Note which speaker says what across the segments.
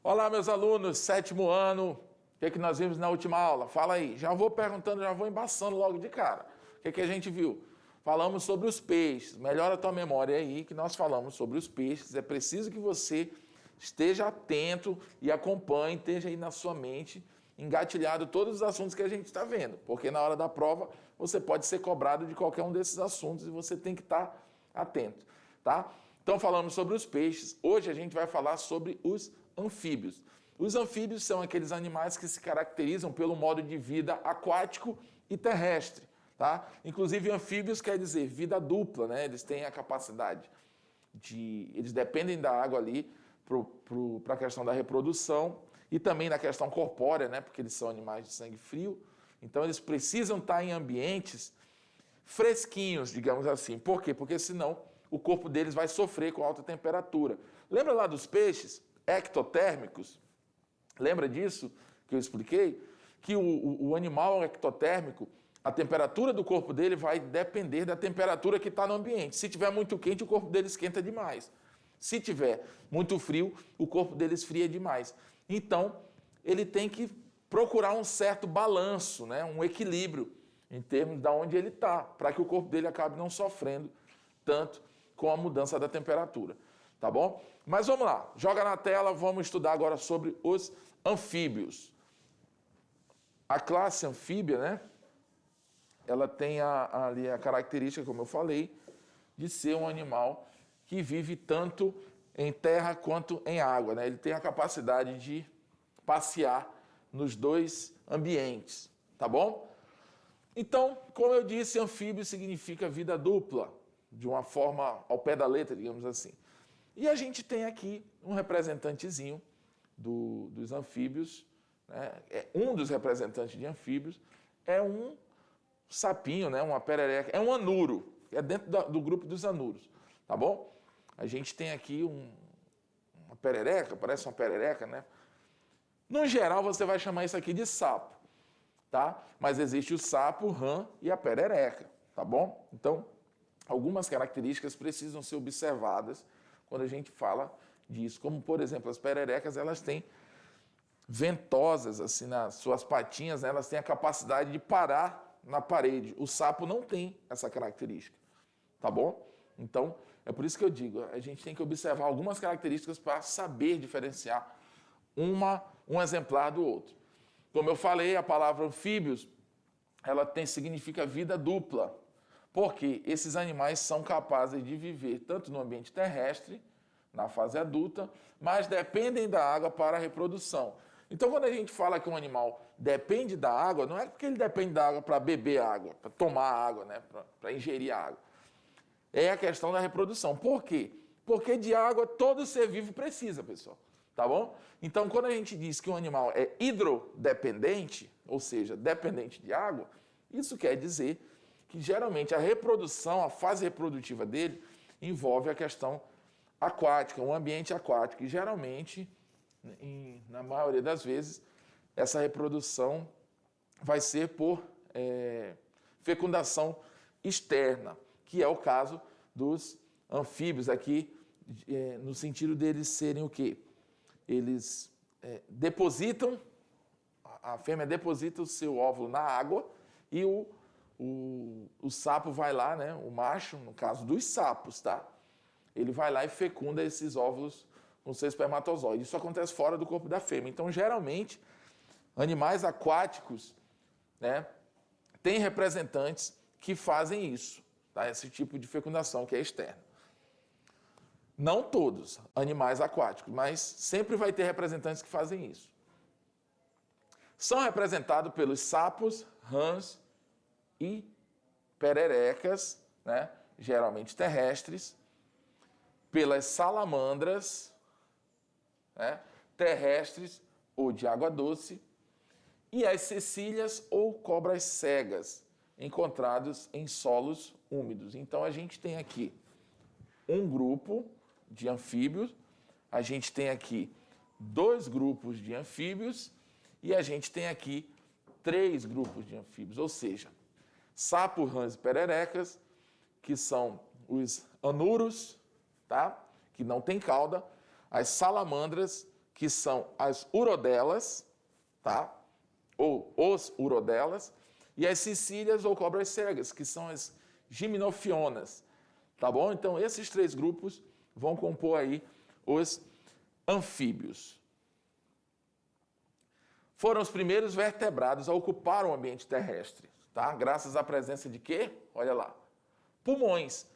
Speaker 1: Olá, meus alunos, sétimo ano. O que nós vimos na última aula? Fala aí. Já vou perguntando, já vou embaçando logo de cara. O que a gente viu? Falamos sobre os peixes. Melhora a tua memória aí que nós falamos sobre os peixes. É preciso que você esteja atento e acompanhe, esteja aí na sua mente engatilhado todos os assuntos que a gente está vendo. Porque na hora da prova você pode ser cobrado de qualquer um desses assuntos e você tem que estar atento, tá? Então falamos sobre os peixes. Hoje a gente vai falar sobre os anfíbios. Os anfíbios são aqueles animais que se caracterizam pelo modo de vida aquático e terrestre, tá? Inclusive anfíbios quer dizer vida dupla, né? Eles têm a capacidade eles dependem da água ali para a questão da reprodução e também da questão corpórea, né? Porque eles são animais de sangue frio. Então eles precisam estar em ambientes fresquinhos, digamos assim. Por quê? Porque senão o corpo deles vai sofrer com alta temperatura. Lembra lá dos peixes ectotérmicos? Lembra disso que eu expliquei? Que o animal ectotérmico, a temperatura do corpo dele vai depender da temperatura que está no ambiente. Se tiver muito quente, o corpo dele esquenta demais. Se tiver muito frio, o corpo dele esfria demais. Então, ele tem que procurar um certo balanço, né? Um equilíbrio em termos de onde ele está, para que o corpo dele acabe não sofrendo tanto com a mudança da temperatura, tá bom? Mas vamos lá, joga na tela, vamos estudar agora sobre os anfíbios. A classe anfíbia, né? Ela tem ali a característica, como eu falei, de ser um animal que vive tanto em terra quanto em água, né? Ele tem a capacidade de passear nos dois ambientes, tá bom? Então, como eu disse, anfíbio significa vida dupla, de uma forma ao pé da letra, digamos assim. E a gente tem aqui um representantezinho dos anfíbios, né? Um dos representantes de anfíbios é um sapinho, né? Uma perereca, é um anuro, é dentro do grupo dos anuros, tá bom? A gente tem aqui uma perereca, parece uma perereca, né? No geral, você vai chamar isso aqui de sapo, tá? Mas existe o sapo, o rã e a perereca, tá bom? Então, algumas características precisam ser observadas quando a gente fala disso. Como, por exemplo, as pererecas, elas têm ventosas, assim, nas suas patinhas, né? Elas têm a capacidade de parar na parede. O sapo não tem essa característica, tá bom? Então, é por isso que eu digo, a gente tem que observar algumas características para saber diferenciar um exemplar do outro. Como eu falei, a palavra anfíbios, ela significa vida dupla, porque esses animais são capazes de viver tanto no ambiente terrestre, na fase adulta, mas dependem da água para a reprodução. Então, quando a gente fala que um animal depende da água, não é porque ele depende da água para beber água, para tomar água, né? Para ingerir água. É a questão da reprodução. Por quê? Porque de água todo ser vivo precisa, pessoal. Tá bom? Então, quando a gente diz que um animal é hidrodependente, ou seja, dependente de água, isso quer dizer que geralmente a reprodução, a fase reprodutiva dele, envolve a questão aquática, um ambiente aquático. E geralmente, na maioria das vezes, essa reprodução vai ser por fecundação externa, que é o caso dos anfíbios aqui, no sentido deles serem o quê? Eles depositam, a fêmea deposita o seu óvulo na água e o sapo vai lá, né? O macho, no caso dos sapos, tá? Ele vai lá e fecunda esses óvulos com seu espermatozoide. Isso acontece fora do corpo da fêmea. Então, geralmente, animais aquáticos, né, têm representantes que fazem isso, tá? Esse tipo de fecundação que é externa. Não todos animais aquáticos, mas sempre vai ter representantes que fazem isso. São representados pelos sapos, rãs e pererecas, né, geralmente terrestres, pelas salamandras, né, terrestres ou de água doce, e as cecílias ou cobras cegas, encontrados em solos úmidos. Então a gente tem aqui um grupo de anfíbios, a gente tem aqui 2 grupos de anfíbios e a gente tem aqui 3 grupos de anfíbios, ou seja, sapo, rãs e pererecas, que são os anuros, tá? Que não tem cauda, as salamandras que são as urodelas, tá? Ou os urodelas, e as cecílias ou cobras cegas, que são as gimnofionas, tá bom? Então, esses 3 grupos vão compor aí os anfíbios. Foram os primeiros vertebrados a ocupar o ambiente terrestre, tá? Graças à presença de quê? Olha lá, pulmões.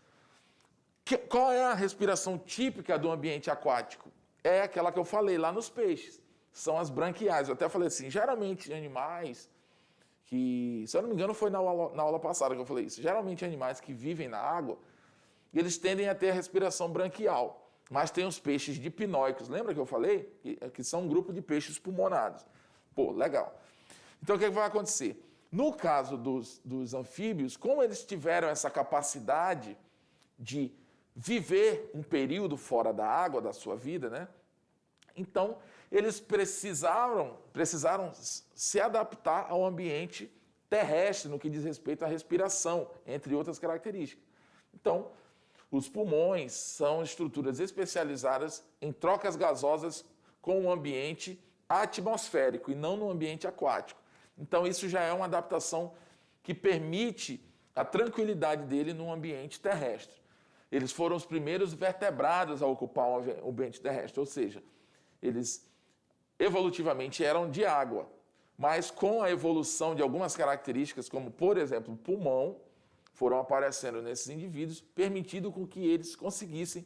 Speaker 1: Qual é a respiração típica do ambiente aquático? É aquela que eu falei lá nos peixes, são as branquiais. Eu até falei assim, geralmente animais que, se eu não me engano foi na aula passada que eu falei isso, geralmente animais que vivem na água, eles tendem a ter a respiração branquial, mas tem os peixes dipnóicos, lembra que eu falei? Que são um grupo de peixes pulmonados. Pô, legal. Então o que vai acontecer? No caso dos anfíbios, como eles tiveram essa capacidade de viver um período fora da água da sua vida, né? Então, eles precisaram se adaptar ao ambiente terrestre no que diz respeito à respiração, entre outras características. Então, os pulmões são estruturas especializadas em trocas gasosas com o ambiente atmosférico e não no ambiente aquático. Então, isso já é uma adaptação que permite a tranquilidade dele no ambiente terrestre. Eles foram os primeiros vertebrados a ocupar o ambiente terrestre, ou seja, eles evolutivamente eram de água, mas com a evolução de algumas características, como, por exemplo, o pulmão, foram aparecendo nesses indivíduos, permitindo com que eles conseguissem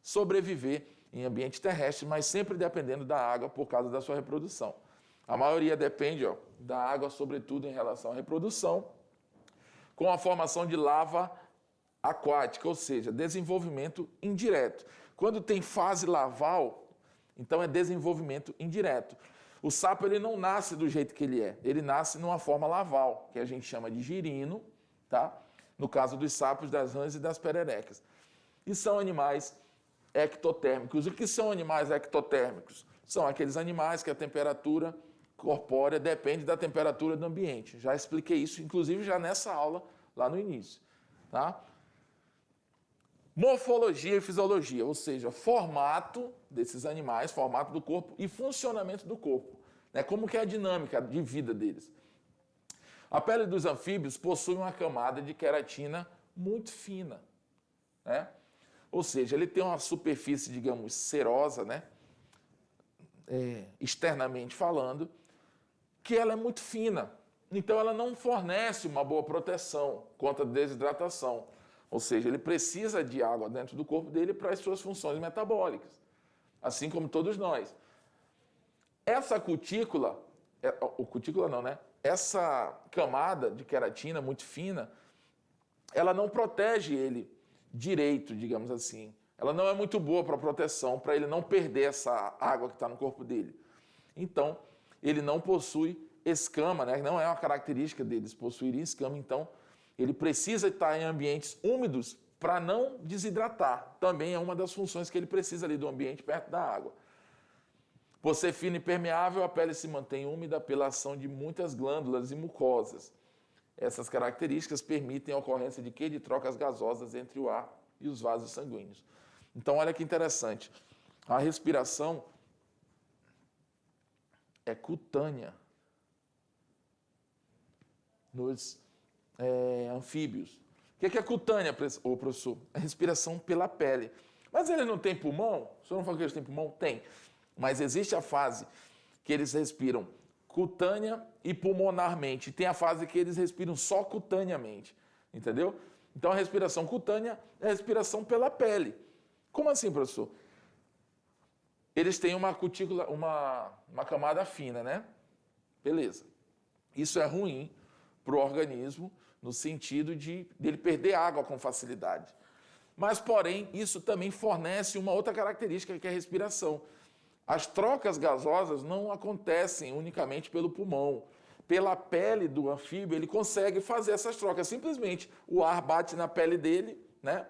Speaker 1: sobreviver em ambiente terrestre, mas sempre dependendo da água por causa da sua reprodução. A maioria depende da água, sobretudo em relação à reprodução, com a formação de lava aquática, ou seja, desenvolvimento indireto. Quando tem fase larval, então é desenvolvimento indireto. O sapo ele não nasce do jeito que ele nasce numa forma larval, que a gente chama de girino, tá? No caso dos sapos, das rãs e das pererecas. E são animais ectotérmicos. O que são animais ectotérmicos? São aqueles animais que a temperatura corpórea depende da temperatura do ambiente. Já expliquei isso, inclusive, já nessa aula, lá no início. Tá? Morfologia e fisiologia, ou seja, formato desses animais, formato do corpo e funcionamento do corpo. Né? Como que é a dinâmica de vida deles. A pele dos anfíbios possui uma camada de queratina muito fina. Né? Ou seja, ele tem uma superfície, digamos, serosa, né? Externamente falando, que ela é muito fina. Então, ela não fornece uma boa proteção contra a desidratação. Ou seja, ele precisa de água dentro do corpo dele para as suas funções metabólicas, assim como todos nós. Essa cutícula, essa camada de queratina muito fina, ela não protege ele direito, digamos assim. Ela não é muito boa para proteção, para ele não perder essa água que está no corpo dele. Então, ele não possui escama, né? Não é uma característica deles possuírem escama, então ele precisa estar em ambientes úmidos para não desidratar. Também é uma das funções que ele precisa ali do ambiente perto da água. Por ser fina e permeável, a pele se mantém úmida pela ação de muitas glândulas e mucosas. Essas características permitem a ocorrência de quê? De trocas gasosas entre o ar e os vasos sanguíneos. Então, olha que interessante. A respiração é cutânea nos anfíbios. O que é cutânea, professor? A respiração pela pele. Mas eles não têm pulmão? O senhor não falou que eles têm pulmão? Tem. Mas existe a fase que eles respiram cutânea e pulmonarmente. Tem a fase que eles respiram só cutaneamente. Entendeu? Então, a respiração cutânea é a respiração pela pele. Como assim, professor? Eles têm uma cutícula, uma camada fina, né? Beleza. Isso é ruim para o organismo, no sentido de ele perder água com facilidade. Mas, porém, isso também fornece uma outra característica, que é a respiração. As trocas gasosas não acontecem unicamente pelo pulmão. Pela pele do anfíbio, ele consegue fazer essas trocas. Simplesmente o ar bate na pele dele, né?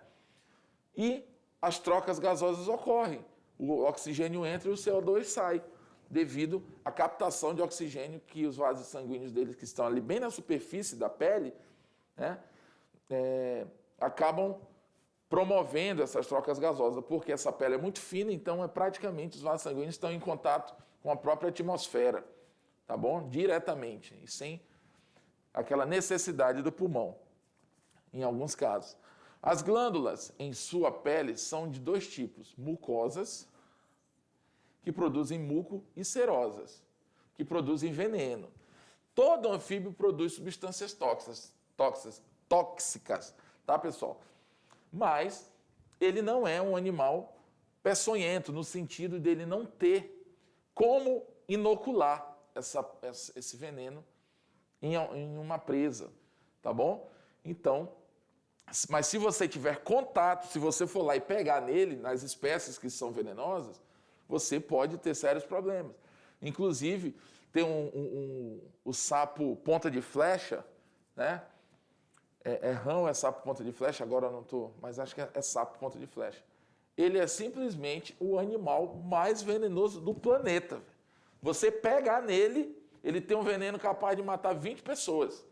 Speaker 1: E as trocas gasosas ocorrem. O oxigênio entra e o CO2 sai, devido à captação de oxigênio que os vasos sanguíneos deles, que estão ali bem na superfície da pele, né, acabam promovendo essas trocas gasosas, porque essa pele é muito fina, então praticamente os vasos sanguíneos estão em contato com a própria atmosfera, tá bom? Diretamente, e sem aquela necessidade do pulmão, em alguns casos. As glândulas em sua pele são de dois tipos, mucosas, que produzem muco, e serosas, que produzem veneno. Todo anfíbio produz substâncias tóxicas, tá, pessoal? Mas ele não é um animal peçonhento, no sentido dele não ter como inocular esse veneno em uma presa, tá bom? Então, mas se você tiver contato, se você for lá e pegar nele, nas espécies que são venenosas, você pode ter sérios problemas. Inclusive, tem o sapo ponta de flecha, né? É rã ou é sapo ponta de flecha? Agora eu não estou, mas acho que é sapo ponta de flecha. Ele é simplesmente o animal mais venenoso do planeta. Você pegar nele, ele tem um veneno capaz de matar 20 pessoas.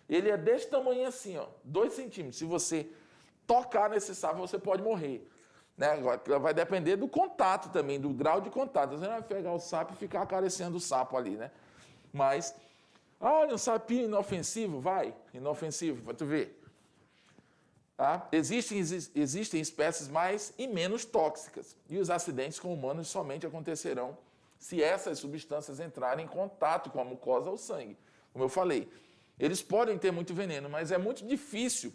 Speaker 1: Ele é desse tamanho assim, ó, 2 centímetros. Se você tocar nesse sapo, você pode morrer. Né? Agora, vai depender do contato também, do grau de contato. Você não vai pegar o sapo e ficar acariciando o sapo ali, né? Mas, olha, um sapinho inofensivo, inofensivo, para tu ver. Tá? Existem espécies mais e menos tóxicas. E os acidentes com humanos somente acontecerão se essas substâncias entrarem em contato com a mucosa ou sangue. Como eu falei, eles podem ter muito veneno, mas é muito difícil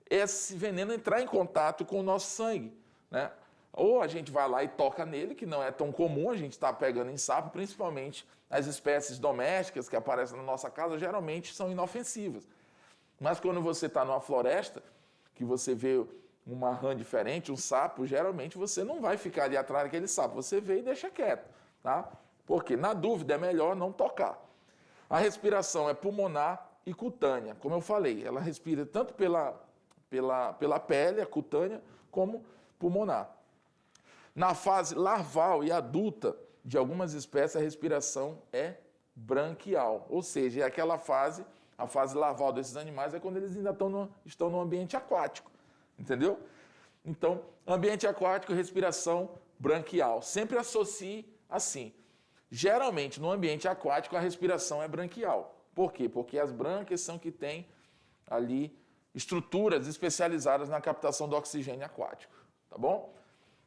Speaker 1: esse veneno entrar em contato com o nosso sangue, né? Ou a gente vai lá e toca nele, que não é tão comum a gente estar pegando em sapo, principalmente as espécies domésticas que aparecem na nossa casa, geralmente são inofensivas. Mas quando você está numa floresta, que você vê uma rã diferente, um sapo, geralmente você não vai ficar ali atrás daquele sapo, você vê e deixa quieto, tá? Porque, na dúvida, é melhor não tocar. A respiração é pulmonar e cutânea, como eu falei, ela respira tanto pela pele, a cutânea, como pulmonar. Na fase larval e adulta de algumas espécies, a respiração é branquial, ou seja, é aquela fase, a fase larval desses animais é quando eles ainda estão no ambiente aquático, entendeu? Então, ambiente aquático, respiração branquial. Sempre associe assim. Geralmente, no ambiente aquático, a respiração é branquial. Por quê? Porque as brânquias são que têm ali estruturas especializadas na captação do oxigênio aquático, tá bom?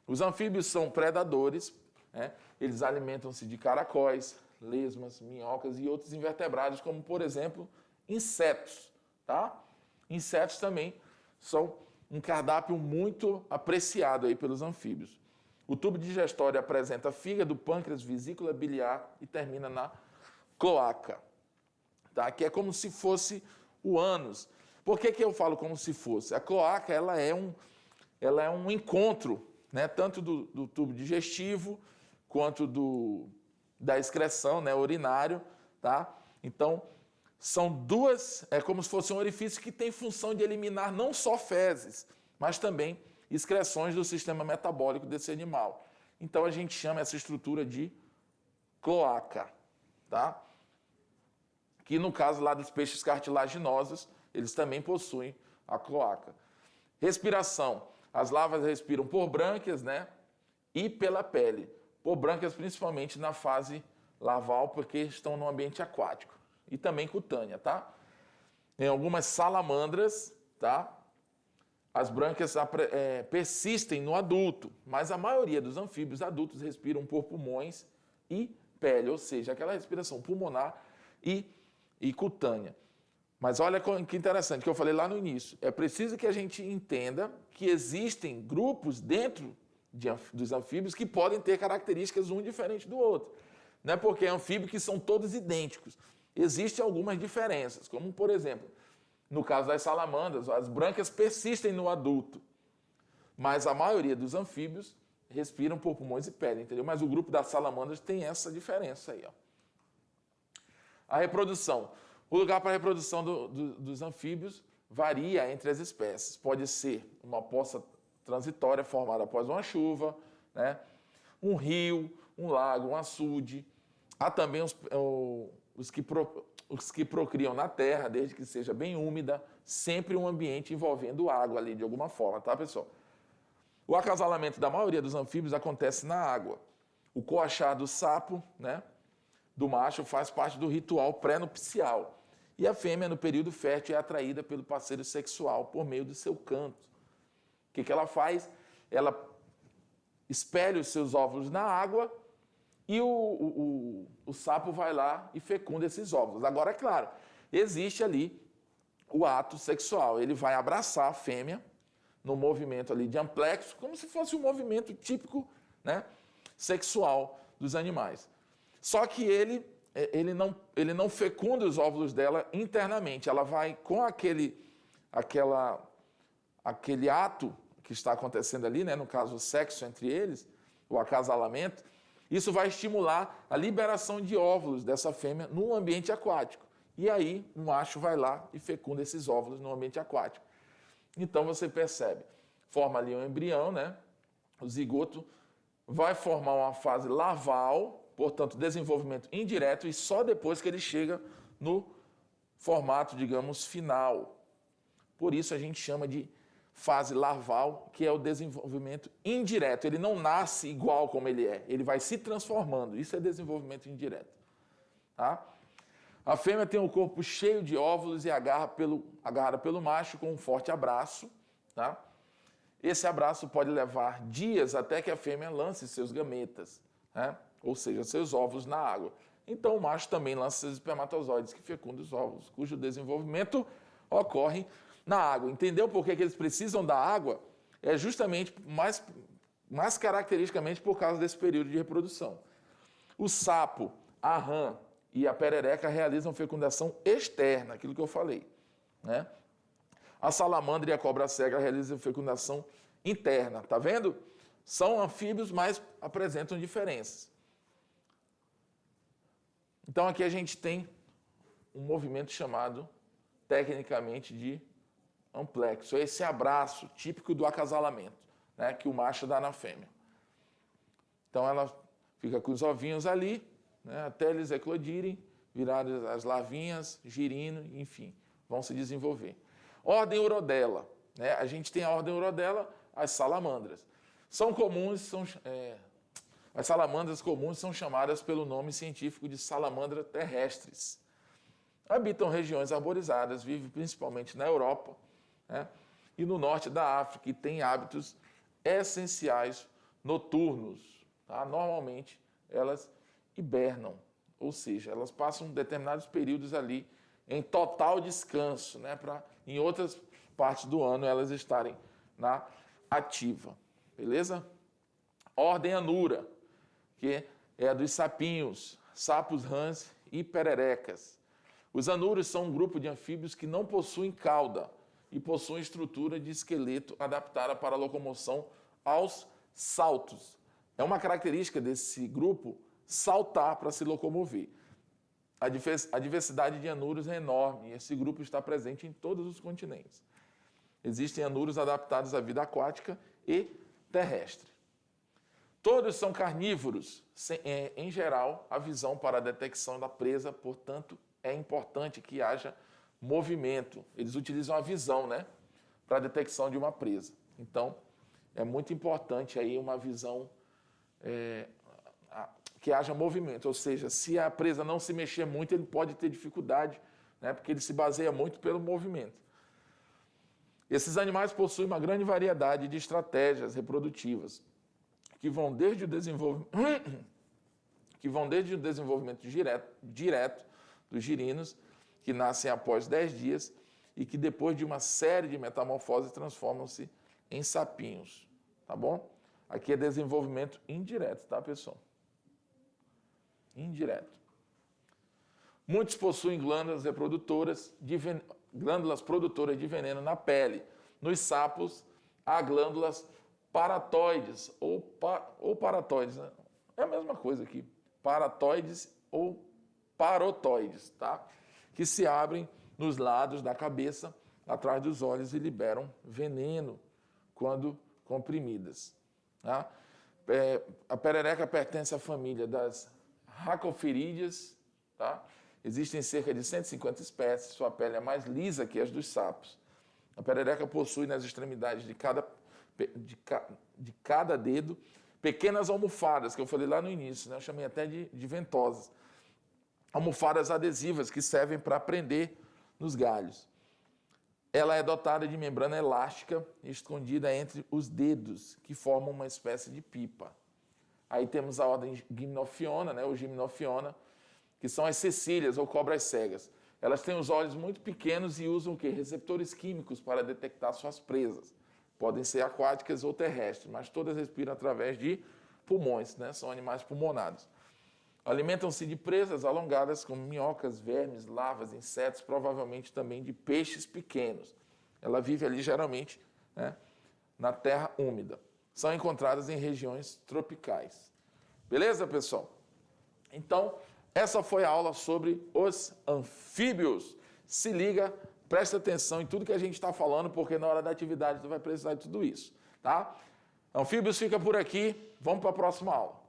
Speaker 1: Os anfíbios são predadores, né? Eles alimentam-se de caracóis, lesmas, minhocas e outros invertebrados, como, por exemplo, insetos, tá? Insetos também são um cardápio muito apreciado aí pelos anfíbios. O tubo digestório apresenta fígado, pâncreas, vesícula biliar e termina na cloaca, tá? Que é como se fosse o ânus. Por que eu falo como se fosse? A cloaca ela é um encontro, né? Tanto do tubo digestivo quanto da excreção, né? Urinário, tá? Então, são duas, é como se fosse um orifício que tem função de eliminar não só fezes, mas também excreções do sistema metabólico desse animal. Então, a gente chama essa estrutura de cloaca, tá? Que no caso lá dos peixes cartilaginosos, eles também possuem a cloaca. Respiração. As larvas respiram por brânquias, né? E pela pele. Por brânquias principalmente na fase larval, porque estão no ambiente aquático. E também cutânea, tá? Em algumas salamandras, tá? As brânquias persistem no adulto, mas a maioria dos anfíbios adultos respiram por pulmões e pele, ou seja, aquela respiração pulmonar e cutânea. Mas olha que interessante, que eu falei lá no início. É preciso que a gente entenda que existem grupos dentro dos anfíbios que podem ter características um diferente do outro. Não é porque é anfíbio que são todos idênticos. Existem algumas diferenças, como, por exemplo, no caso das salamandras, as brânquias persistem no adulto, mas a maioria dos anfíbios respiram por pulmões e pele, entendeu? Mas o grupo das salamandras tem essa diferença aí, ó. A reprodução. O lugar para a reprodução dos anfíbios varia entre as espécies. Pode ser uma poça transitória formada após uma chuva, né? Um os que procriam na terra, desde que seja bem úmida, sempre um ambiente envolvendo água ali de alguma forma, tá, pessoal? O acasalamento da maioria dos anfíbios acontece na água. O coachar do sapo, né, do macho, faz parte do ritual pré-nupcial. E a fêmea, no período fértil, é atraída pelo parceiro sexual por meio do seu canto. O que ela faz? Ela espelha os seus óvulos na água e o sapo vai lá e fecunda esses óvulos. Agora, é claro, existe ali o ato sexual. Ele vai abraçar a fêmea no movimento ali de amplexo, como se fosse um movimento típico, né, sexual dos animais. Só que ele não fecunda os óvulos dela internamente. Ela vai com aquele ato que está acontecendo ali, né, no caso o sexo entre eles, o acasalamento, isso vai estimular a liberação de óvulos dessa fêmea no ambiente aquático. E aí o macho vai lá e fecunda esses óvulos no ambiente aquático. Então você percebe, forma ali um embrião, né? O zigoto vai formar uma fase larval, portanto desenvolvimento indireto, e só depois que ele chega no formato, digamos, final. Por isso a gente chama de fase larval, que é o desenvolvimento indireto. Ele não nasce igual como ele é, ele vai se transformando. Isso é desenvolvimento indireto. Tá? A fêmea tem o corpo cheio de óvulos e agarrada pelo macho com um forte abraço. Tá? Esse abraço pode levar dias até que a fêmea lance seus gametas, né? Ou seja, seus óvulos na água. Então o macho também lança seus espermatozoides que fecundam os óvulos, cujo desenvolvimento ocorre na água. Entendeu por que eles precisam da água? É justamente, mais caracteristicamente, por causa desse período de reprodução. O sapo, a rã e a perereca realizam fecundação externa, aquilo que eu falei, né? A salamandra e a cobra cega realizam fecundação interna, tá vendo? São anfíbios, mas apresentam diferenças. Então aqui a gente tem um movimento chamado, tecnicamente, de amplexo. Esse abraço típico do acasalamento, né, que o macho dá na fêmea. Então ela fica com os ovinhos ali, né, até eles eclodirem, virarem as larvinhas, girino, enfim, vão se desenvolver. Ordem Urodela. Né, a gente tem a ordem Urodela, as salamandras. As salamandras comuns são chamadas pelo nome científico de salamandra terrestres. Habitam regiões arborizadas, vivem principalmente na Europa, né, e no norte da África, e têm hábitos essenciais noturnos. Tá? Normalmente, elas hibernam, ou seja, elas passam determinados períodos ali em total descanso, né, para em outras partes do ano elas estarem na ativa. Beleza? Ordem Anura, que é a dos sapinhos, sapos, rãs e pererecas. Os anuros são um grupo de anfíbios que não possuem cauda e possuem estrutura de esqueleto adaptada para a locomoção aos saltos. É uma característica desse grupo saltar para se locomover. A diversidade de anuros é enorme e esse grupo está presente em todos os continentes. Existem anuros adaptados à vida aquática e terrestre. Todos são carnívoros. Em geral, a visão para a detecção da presa, portanto, é importante que haja movimento. Eles utilizam a visão, né, para a detecção de uma presa. Então, é muito importante aí uma visão que haja movimento. Ou seja, se a presa não se mexer muito, ele pode ter dificuldade, né, porque ele se baseia muito pelo movimento. Esses animais possuem uma grande variedade de estratégias reprodutivas, que vão desde o desenvolvimento direto dos girinos, que nascem após 10 dias e que depois de uma série de metamorfoses transformam-se em sapinhos, tá bom? Aqui é desenvolvimento indireto, tá, pessoal? Indireto. Muitos possuem glândulas produtoras de veneno na pele. Nos sapos, há glândulas paratoides ou paratoides, né? É a mesma coisa aqui, paratoides ou parotoides, tá? Que se abrem nos lados da cabeça, atrás dos olhos e liberam veneno quando comprimidas. Tá? A perereca pertence à família das Rhacopheridias, tá? Existem cerca de 150 espécies, sua pele é mais lisa que as dos sapos. A perereca possui nas extremidades de cada dedo pequenas almofadas, que eu falei lá no início, né? Eu chamei até de ventosas. Almofadas adesivas que servem para prender nos galhos. Ela é dotada de membrana elástica escondida entre os dedos, que formam uma espécie de pipa. Aí temos a ordem Gymnophiona, né, ou Gymnophiona, que são as cecílias ou cobras cegas. Elas têm os olhos muito pequenos e usam o quê? Receptores químicos para detectar suas presas. Podem ser aquáticas ou terrestres, mas todas respiram através de pulmões, né? São animais pulmonados. Alimentam-se de presas alongadas, como minhocas, vermes, larvas, insetos, provavelmente também de peixes pequenos. Ela vive ali, geralmente, né, na terra úmida. São encontradas em regiões tropicais. Beleza, pessoal? Então, essa foi a aula sobre os anfíbios. Se liga, presta atenção em tudo que a gente está falando, porque na hora da atividade tu vai precisar de tudo isso, tá? Anfíbios fica por aqui. Vamos para a próxima aula.